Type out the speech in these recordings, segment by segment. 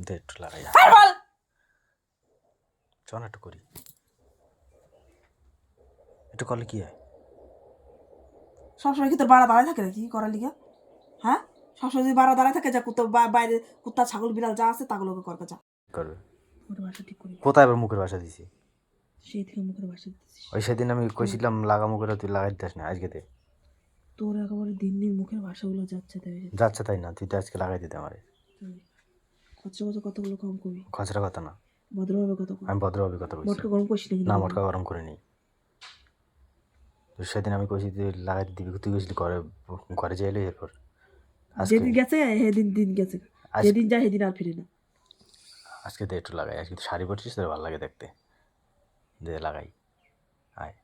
দে একটু লাগাই চ না একটু করি একটু করলে কি হয় সবসময় কি তোর বাড়া দাঁড়ায় থাকে নাকি করার লিগা? হ্যাঁ, সবসময় যদি বাড়া দাঁড়ায় থাকে, যা কুত্তা বাইরে কুত্তা ছাগল বিড়াল যা আছে তাগুলোকে করবে, যা করবে। মুখের ভাষা ঠিক করি। কোথায় এবার মুখের ভাষা দিছি? সেই থেকে মুখের ভাষা দিতেছিস। ওই সেদিন আমি কইছিলাম লাগামো করে, তুই লাগাই দিস না। আজকে দে, তোর একেবারে দিন দিন মুখের ভাষাগুলো যাচ্ছে তাই যাচ্ছে তাই না, তুই তো আজকে লাগাই দিতে আমারে। খরচা কথা কতগুলো কম করবি, খসড়া কথা না, ভদ্রভাবে কথা কর। আমি ভদ্রভাবে কথা বলছি। মটকা গরম করছিস নাকি? না, মটকা গরম করে নি। সেদিন আমি কইছি তুই লাগাই দিবি, তুই কইছিলি ঘরে ঘরে যাইলে এরপর যেদিন গেছে সেদিন দিন গেছে, যেদিন যায় সেদিন আর ফিরে না। আজকে দে একটু লাগাই। আজকে শাড়ি পরছিস তোর ভালো লাগে দেখতে, দে লাগাই। আয়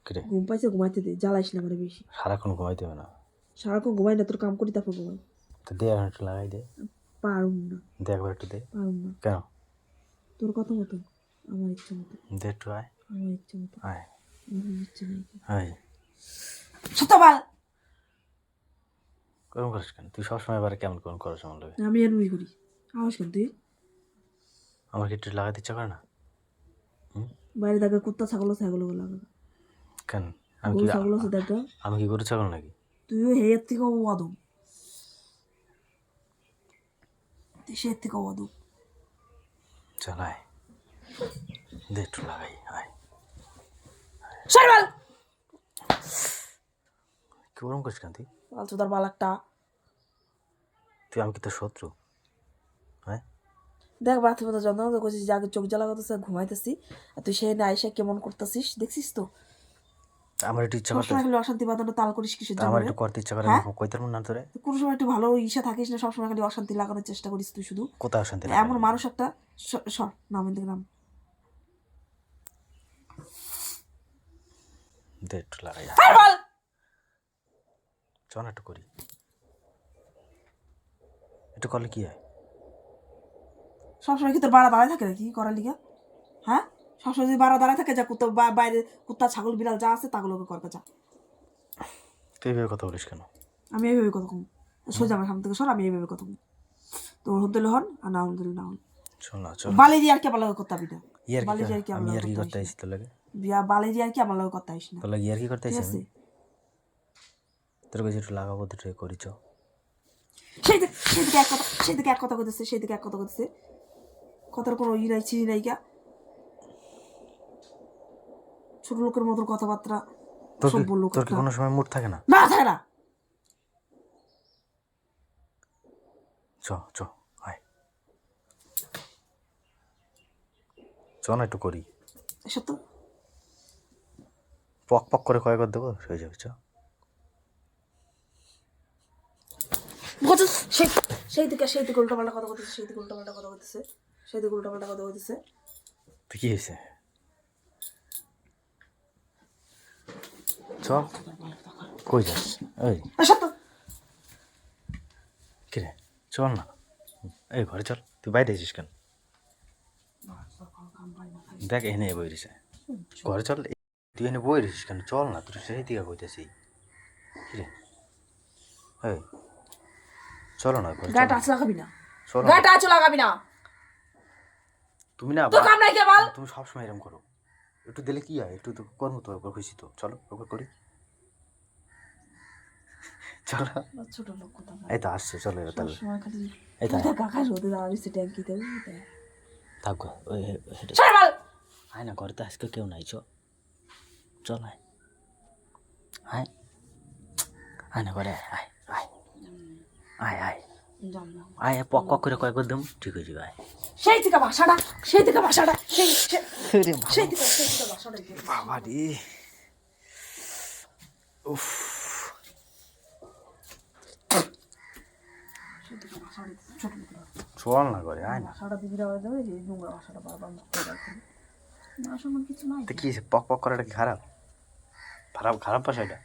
কিরে, ঘুম পাইছে ঘুমাইতে দে, জ্বালাইস না মানে বেশি। সারাক্ষণ ঘুমাইতে হবে না। সারাক্ষণ ঘুমাই না, তোর কাম করি তারপর ঘুমাই। তো দে এখন একটু লাগাই দে। পারুম না, দে একবার একটু দে। পারুম না। কেন? তোর কথা মতো, আমার ইচ্ছা মতো। দে একটু আয়, আমার ইচ্ছা মতো। আয় আমার ইচ্ছা নেই। আয়। সত্যবাল কেমন করিস কেন তুই? সবসময় এবারে কেমন কেমন করস আমার লাগে? আমি এরমই করি। আওয়াজ কেন তুই? আমার কি একটু লাগাতে ইচ্ছা করে না? বাইরে দেখা কুত্তা ছাগল ছাগলও লাগা। কেন? আমি গরু কি ছাগল আছে দেখা? আমি কি গরু ছাগল নাকি? তুইও হেয়ের থেকেও অদম, তুই সে থেকেও অদম। চল আয়, দে একটু লাগাই। আয় সরবাল কি ওরম করিস কেন তুই? পালচুদার বাল একটা। তুই আমি কি তোর শত্রু? হ্যাঁ, দেখ বাথরুমে যন্ত্রণা করছিস, যে আগে চোখ জ্বালা করতেছে, ঘুমাইতেছি, আর তুই সে না এসে কেমন করতেছিস দেখছিস তো? আমার একটু ইচ্ছা করতে, সবসময় খালি অশান্তি বাঁধানো তাল করিস কিসের জন্য? আমার একটু করতে ইচ্ছা করে, হ্যাঁ, আমি কইতে পারবো না তোরে? কোনো সময় একটু ভালো ইসা থাকিস না, সবসময় খালি অশান্তি লাগানোর চেষ্টা করিস তুই শুধু। কোথায় অশান্তি এমন মানুষ একটা। সর নাম নাম। দে একটু লাগাই। চ না একটু করি একটু করলে কি হয়? সবসময় কি তোর বাড়া দাঁড়ায় থাকে নাকি করার লিগা? হ্যাঁ, সবসময় যদি বাড়া দাঁড়ায় থাকে, যা কুত্তা বাইরে কুত্তা ছাগল বিড়াল যা আছে তাগুলোকে করবে, যা। তুই এইভাবে কথা বলিস কেন? আমি এইভাবে কথা কম, সোজা আমার সামনে থেকে সর, আমি এইভাবে কথা কম। তোর হতে হন আর না হতে না হন। চল না, চল। বালি দিয়ে আর কি আমার লগে করতে হবে না। বালি দিয়ে আর কি আমি আর কি করতে আইছি তোর লাগে? বিয়া বালি দিয়ে আর কি আমার লগে করতে আইস না। তোর লাগে আর কি করতে আইছি? আছে তোর কাছে একটু লাগাবো, তুই ট্রাই করি। চ সেদিকে এক কথা, সেদিকে এক কথা কইতেছে, সেদিকে এক কথা কইতেছে, কথার কোনো ই নাই, চিনি নাই। ছোট লোকের মতো কথাবার্তা সব বললো। তোর কি কোনো সময় মুড থাকে না? না থাকে না। চ চ আয়, চ না একটু করি। সত্য পক পক করে কয় করে দেবো, হয়ে যাবে। চ সেই দিকে উল্টাপাল্টা কথা বলতেছে, সেই দিকে উল্টাপাল্টা কথা বলতেছে, সেই দিকে উল্টাপাল্টা কথা বলতেছে। তো কি হয়েছে? চ কই যাস? এই সত্য কিরে, চল না। এই ঘরে চল, তুই বাইরে আছিস কেন? দেখ এনে বই রয়েছে, ঘরে চল। তুই এনে বই রয়েছিস কেন? চল না, তুই সেই দিকে কইতেছি। কিরে এই চলো না, ঘরে গাটা আঁচ লাগাবি না, চলো। গাটা আঁচ লাগাবি না। তুমি না, তোর কাম নাই কে বল? তুমি সবসময় এরকম করো। একটু দিলে কি হয়? একটু তো করবো তো, একবার খুশি তো। চলো একবার করি, চলো। ছোট লোক কথা এই তো আসছে, চলো এবার তাহলে। সময় খালি এই তো কাকা রোদে দাঁড়াইছে ট্যাঙ্কিতে। থাক, ওই আয় না, ঘরে তো আজকে কেউ নাই। চল আয়, আয় আয় না ঘরে, আয় আয় আয় আয় আয় আয়, পক পক করে কয়েকবার দেব, ঠিক হয়ে যাবে। আয় সেই থেকে ভাষাটা, সেই থেকে ভাষাটা, সেই সেই থেকে ভাষাটা। বাবা রে, উফ। চল না ঘরে, আয় না। ভাষাটা দিদিরা হয়ে যাবে, এই নোংরা ভাষাটা বারবার মুখে রাখবে না। আসলে কিছু নাই। তো কি হয়েছে? পক পক করাটা কি খারাপ? খারাপ ভাষা এটা?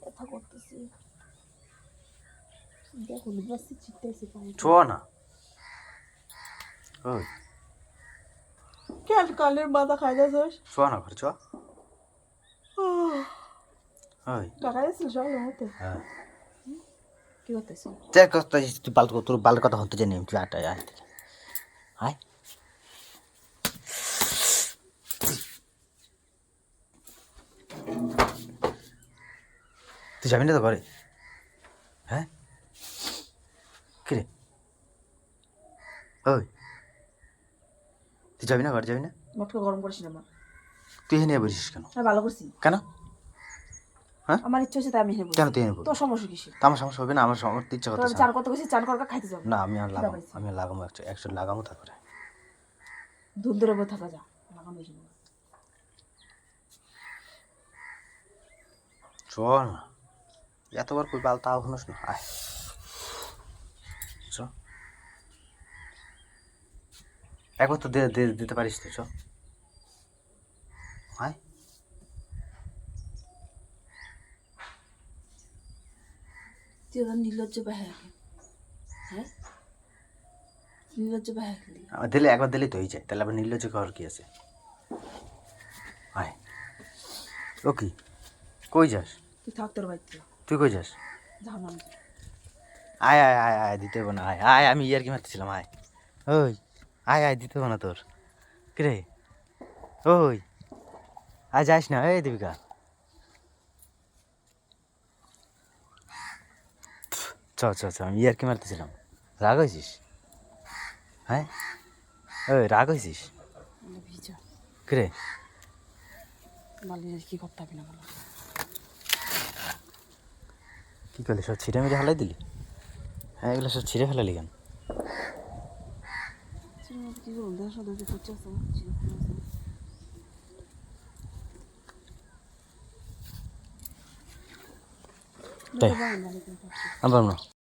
ব্যথা করতেছে, দেখো লিবাসি চিটতেছে পায়ে। চ না, ওই কেন কালের মাথা খাই যাচ্ছিস? চ না ঘরে, চ। ওই টাকা দিয়েছিল সকালের মধ্যে? হ্যাঁ, কি করতেছি? চেক করতে তুই বাল তোর বালের কথা হতে জানি তুই আয় আয় আয় তুই যাবি না তো ঘরে? হ্যাঁ কি রে ওই তুই যাবি না ঘরে যাবি না? মোটকে গরম করিস না মা। তুই এখানে বসিস কেন? আমি ভালো করছি। কেন? হ্যাঁ আমার ইচ্ছা হচ্ছে তাই আমি হেবো। কেন তুই এনে তোর সমস্যা কিসে? তো আমার সমস্যা হবে না, আমার সমস্যা ইচ্ছা তোর করতে আমি চান করতে গেছি, চান করকা খাইতে যাবো। না আমি আর লাগামো একশো লাগামো তারপরে দুধ ধরে বই থাকা যা লাগাম বেশি না। চল না এতবার কই বাল তাও শুনোস না আয় চ একবার তো দিতে পারিস তো চ আয় তুই ওদের নির্লজ্জ বাহা। হ্যাঁ নির্লজ্জ বাহা খেলি। আমার দিলে একবার দিলেই তো হয়ে যায়, তাহলে আবার নির্লজ্জ খাওয়ার কি আছে? আয় ও কি কই যাস? তুই থাক তোর বাড়িতে। তুই কই যাস? যাও না। আয় আয় আয় আয় দিতে হবে না আয় আয় আমি ইয়ার কি মারতেছিলাম আয় ওই আয় আয় দিতে হবে না তোর কিরে ওই আয় যাস না এই দীপিকা চ চ চ আমি ইয়ার কি মারতেছিলাম। রাগ হয়েছিস? হ্যাঁ ওই রাগ হয়েছিস ভিজা কিরে? মালিনের কি করতে হবে না বলো? কী করলি সব ছিঁড়ে মেরে ফেলাই দিলি? হ্যাঁ এগুলো সব ছিঁড়ে ফেলালি কেন? কি করুন দেশ ওদেরকে করছে তাই আবার না